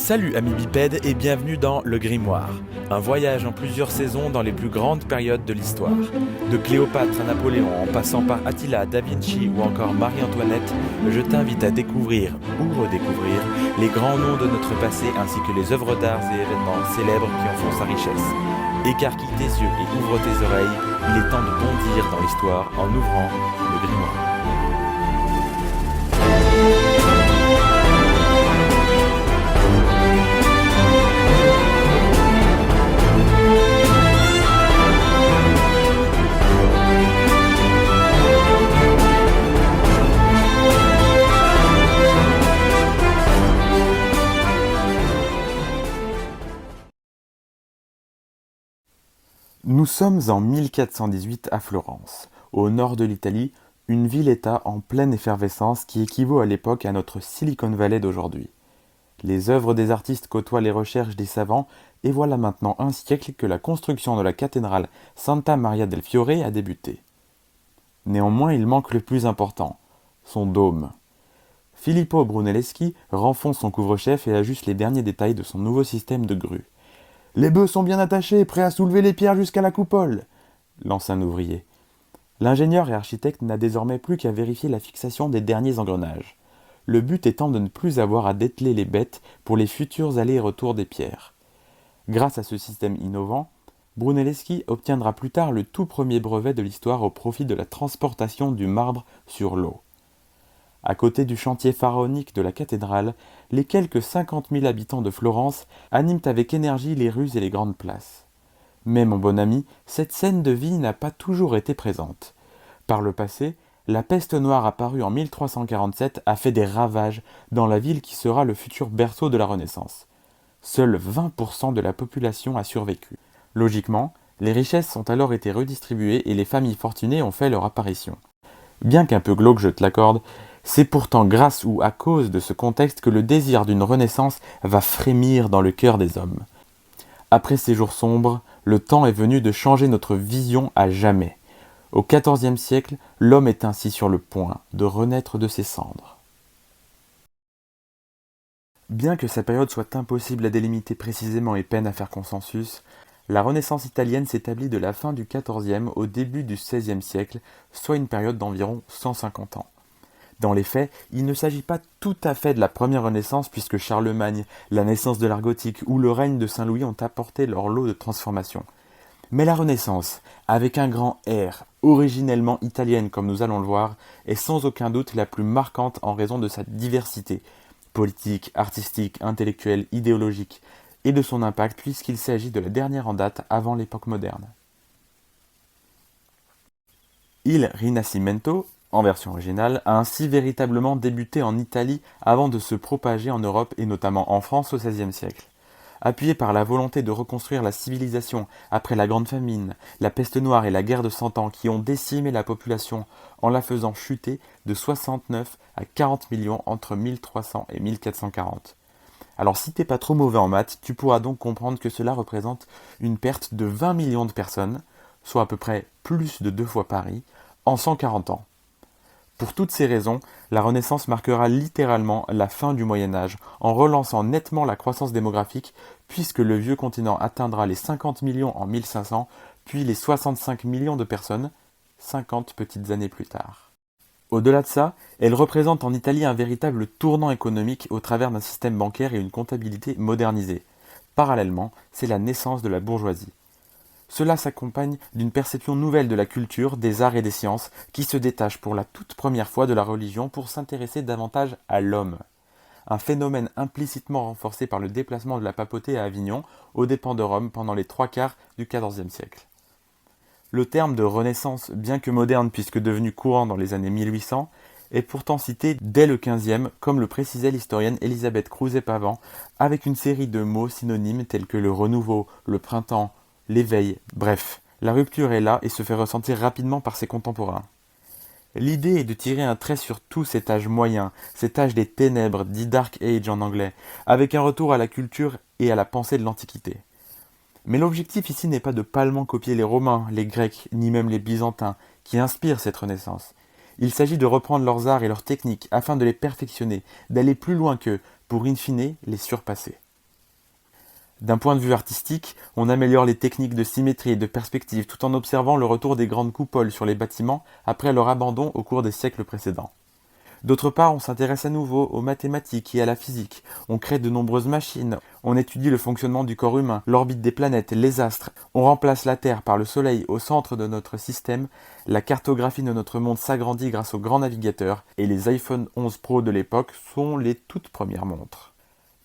Salut amis bipèdes et bienvenue dans Le Grimoire, un voyage en plusieurs saisons dans les plus grandes périodes de l'histoire. De Cléopâtre à Napoléon, en passant par Attila, Da Vinci ou encore Marie-Antoinette, je t'invite à découvrir ou redécouvrir les grands noms de notre passé ainsi que les œuvres d'art et événements célèbres qui en font sa richesse. Écarquille tes yeux et ouvre tes oreilles, il est temps de bondir dans l'histoire en ouvrant Le Grimoire. Nous sommes en 1418 à Florence, au nord de l'Italie, une ville-État en pleine effervescence qui équivaut à l'époque à notre Silicon Valley d'aujourd'hui. Les œuvres des artistes côtoient les recherches des savants et voilà maintenant un siècle que la construction de la cathédrale Santa Maria del Fiore a débuté. Néanmoins, il manque le plus important, son dôme. Filippo Brunelleschi renfonce son couvre-chef et ajuste les derniers détails de son nouveau système de grue. « Les bœufs sont bien attachés, prêts à soulever les pierres jusqu'à la coupole !» lance un ouvrier. L'ingénieur et architecte n'a désormais plus qu'à vérifier la fixation des derniers engrenages. Le but étant de ne plus avoir à dételer les bêtes pour les futurs allers et retours des pierres. Grâce à ce système innovant, Brunelleschi obtiendra plus tard le tout premier brevet de l'histoire au profit de la transportation du marbre sur l'eau. À côté du chantier pharaonique de la cathédrale, les quelques 50 000 habitants de Florence animent avec énergie les rues et les grandes places. Mais mon bon ami, cette scène de vie n'a pas toujours été présente. Par le passé, la peste noire apparue en 1347 a fait des ravages dans la ville qui sera le futur berceau de la Renaissance. Seuls 20% de la population a survécu. Logiquement, les richesses ont alors été redistribuées et les familles fortunées ont fait leur apparition. Bien qu'un peu glauque, je te l'accorde, c'est pourtant grâce ou à cause de ce contexte que le désir d'une renaissance va frémir dans le cœur des hommes. Après ces jours sombres, le temps est venu de changer notre vision à jamais. Au XIVe siècle, l'homme est ainsi sur le point de renaître de ses cendres. Bien que sa période soit impossible à délimiter précisément et peine à faire consensus, la Renaissance italienne s'établit de la fin du XIVe au début du XVIe siècle, soit une période d'environ 150 ans. Dans les faits, il ne s'agit pas tout à fait de la première Renaissance puisque Charlemagne, la naissance de l'art gothique ou le règne de Saint-Louis ont apporté leur lot de transformations. Mais la Renaissance, avec un grand R, originellement italienne comme nous allons le voir, est sans aucun doute la plus marquante en raison de sa diversité, politique, artistique, intellectuelle, idéologique, et de son impact puisqu'il s'agit de la dernière en date avant l'époque moderne. Il Rinascimento, en version originale, a ainsi véritablement débuté en Italie avant de se propager en Europe et notamment en France au XVIe siècle. Appuyé par la volonté de reconstruire la civilisation après la Grande Famine, la peste noire et la guerre de 100 ans qui ont décimé la population en la faisant chuter de 69 à 40 millions entre 1300 et 1440. Alors si t'es pas trop mauvais en maths, tu pourras donc comprendre que cela représente une perte de 20 millions de personnes, soit à peu près plus de 2 fois Paris, en 140 ans. Pour toutes ces raisons, la Renaissance marquera littéralement la fin du Moyen-Âge en relançant nettement la croissance démographique puisque le vieux continent atteindra les 50 millions en 1500 puis les 65 millions de personnes 50 petites années plus tard. Au-delà de ça, elle représente en Italie un véritable tournant économique au travers d'un système bancaire et une comptabilité modernisée. Parallèlement, c'est la naissance de la bourgeoisie. Cela s'accompagne d'une perception nouvelle de la culture, des arts et des sciences, qui se détache pour la toute première fois de la religion pour s'intéresser davantage à l'homme. Un phénomène implicitement renforcé par le déplacement de la papauté à Avignon, aux dépens de Rome pendant les 3/4 du XIVe siècle. Le terme de Renaissance, bien que moderne puisque devenu courant dans les années 1800, est pourtant cité dès le XVe, comme le précisait l'historienne Elisabeth Crouzet-Pavant, avec une série de mots synonymes tels que le renouveau, le printemps, l'éveil, bref, la rupture est là et se fait ressentir rapidement par ses contemporains. L'idée est de tirer un trait sur tout cet âge moyen, cet âge des ténèbres, dit Dark Age en anglais, avec un retour à la culture et à la pensée de l'Antiquité. Mais l'objectif ici n'est pas de pâlement copier les Romains, les Grecs, ni même les Byzantins, qui inspirent cette Renaissance. Il s'agit de reprendre leurs arts et leurs techniques afin de les perfectionner, d'aller plus loin qu'eux, pour in fine les surpasser. D'un point de vue artistique, on améliore les techniques de symétrie et de perspective tout en observant le retour des grandes coupoles sur les bâtiments après leur abandon au cours des siècles précédents. D'autre part, on s'intéresse à nouveau aux mathématiques et à la physique. On crée de nombreuses machines. On étudie le fonctionnement du corps humain, l'orbite des planètes, les astres. On remplace la Terre par le Soleil au centre de notre système. La cartographie de notre monde s'agrandit grâce aux grands navigateurs. Et les iPhone 11 Pro de l'époque sont les toutes premières montres.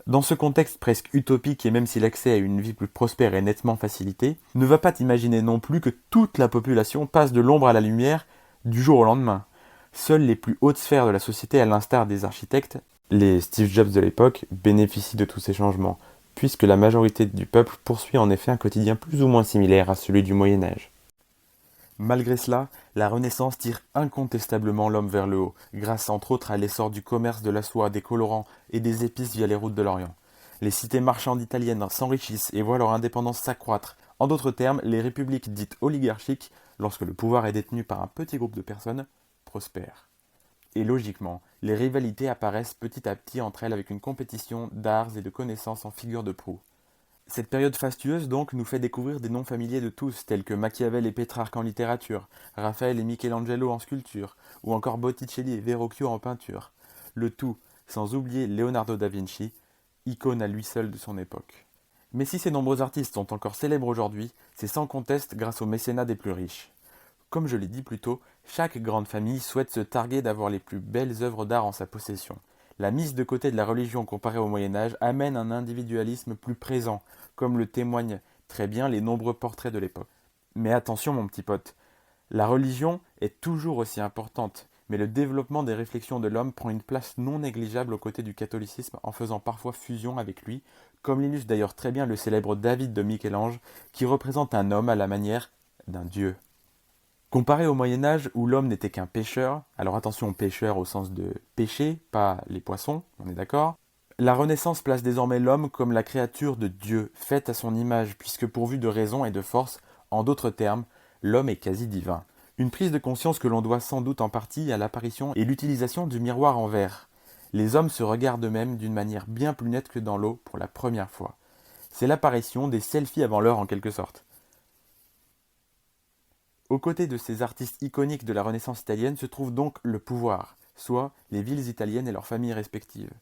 Dans ce contexte presque utopique et même si l'accès à une vie plus prospère est nettement facilité, ne va pas t'imaginer non plus que toute la population passe de l'ombre à la lumière du jour au lendemain. Seules les plus hautes sphères de la société, à l'instar des architectes, les Steve Jobs de l'époque, bénéficient de tous ces changements, puisque la majorité du peuple poursuit en effet un quotidien plus ou moins similaire à celui du Moyen Âge. Malgré cela, la Renaissance tire incontestablement l'homme vers le haut, grâce entre autres à l'essor du commerce de la soie, des colorants et des épices via les routes de l'Orient. Les cités marchandes italiennes s'enrichissent et voient leur indépendance s'accroître. En d'autres termes, les républiques dites oligarchiques, lorsque le pouvoir est détenu par un petit groupe de personnes, prospèrent. Et logiquement, les rivalités apparaissent petit à petit entre elles avec une compétition d'arts et de connaissances en figure de proue. Cette période fastueuse donc nous fait découvrir des noms familiers de tous, tels que Machiavel et Pétrarque en littérature, Raphaël et Michelangelo en sculpture, ou encore Botticelli et Verrocchio en peinture. Le tout sans oublier Leonardo da Vinci, icône à lui seul de son époque. Mais si ces nombreux artistes sont encore célèbres aujourd'hui, c'est sans conteste grâce au mécénat des plus riches. Comme je l'ai dit plus tôt, chaque grande famille souhaite se targuer d'avoir les plus belles œuvres d'art en sa possession. La mise de côté de la religion comparée au Moyen Âge amène un individualisme plus présent, comme le témoignent très bien les nombreux portraits de l'époque. Mais attention mon petit pote, la religion est toujours aussi importante, mais le développement des réflexions de l'homme prend une place non négligeable aux côtés du catholicisme en faisant parfois fusion avec lui, comme l'illustre d'ailleurs très bien le célèbre David de Michel-Ange, qui représente un homme à la manière d'un dieu. Comparé au Moyen Âge où l'homme n'était qu'un pêcheur, alors attention pêcheur au sens de pêcher, pas les poissons, on est d'accord, la Renaissance place désormais l'homme comme la créature de Dieu, faite à son image, puisque pourvu de raison et de force, en d'autres termes, l'homme est quasi divin. Une prise de conscience que l'on doit sans doute en partie à l'apparition et l'utilisation du miroir en verre. Les hommes se regardent eux-mêmes d'une manière bien plus nette que dans l'eau pour la première fois. C'est l'apparition des selfies avant l'heure en quelque sorte. Aux côtés de ces artistes iconiques de la Renaissance italienne se trouve donc le pouvoir, soit les villes italiennes et leurs familles respectives.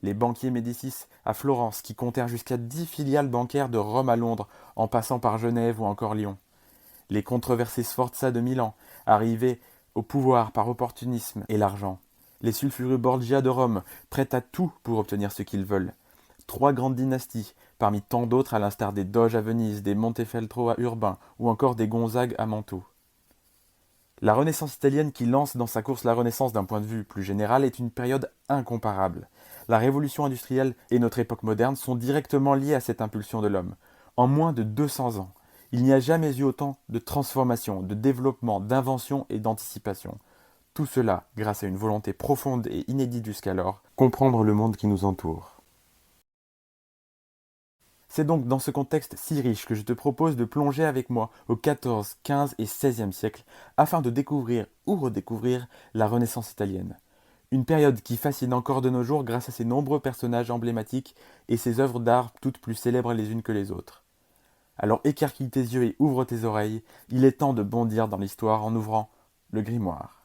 Les banquiers Médicis à Florence, qui comptèrent jusqu'à 10 filiales bancaires de Rome à Londres, en passant par Genève ou encore Lyon. Les controversés Sforza de Milan, arrivés au pouvoir par opportunisme et l'argent. Les sulfureux Borgia de Rome, prêts à tout pour obtenir ce qu'ils veulent. Trois grandes dynasties, parmi tant d'autres à l'instar des Doges à Venise, des Montefeltro à Urbain ou encore des Gonzague à Mantoue. La Renaissance italienne qui lance dans sa course la Renaissance d'un point de vue plus général est une période incomparable. La révolution industrielle et notre époque moderne sont directement liées à cette impulsion de l'homme. En moins de 200 ans, il n'y a jamais eu autant de transformation, de développement, d'invention et d'anticipation. Tout cela grâce à une volonté profonde et inédite jusqu'alors, comprendre le monde qui nous entoure. C'est donc dans ce contexte si riche que je te propose de plonger avec moi au XIV, XV et XVIe siècle afin de découvrir ou redécouvrir la Renaissance italienne. Une période qui fascine encore de nos jours grâce à ses nombreux personnages emblématiques et ses œuvres d'art toutes plus célèbres les unes que les autres. Alors écarquille tes yeux et ouvre tes oreilles, il est temps de bondir dans l'histoire en ouvrant le grimoire.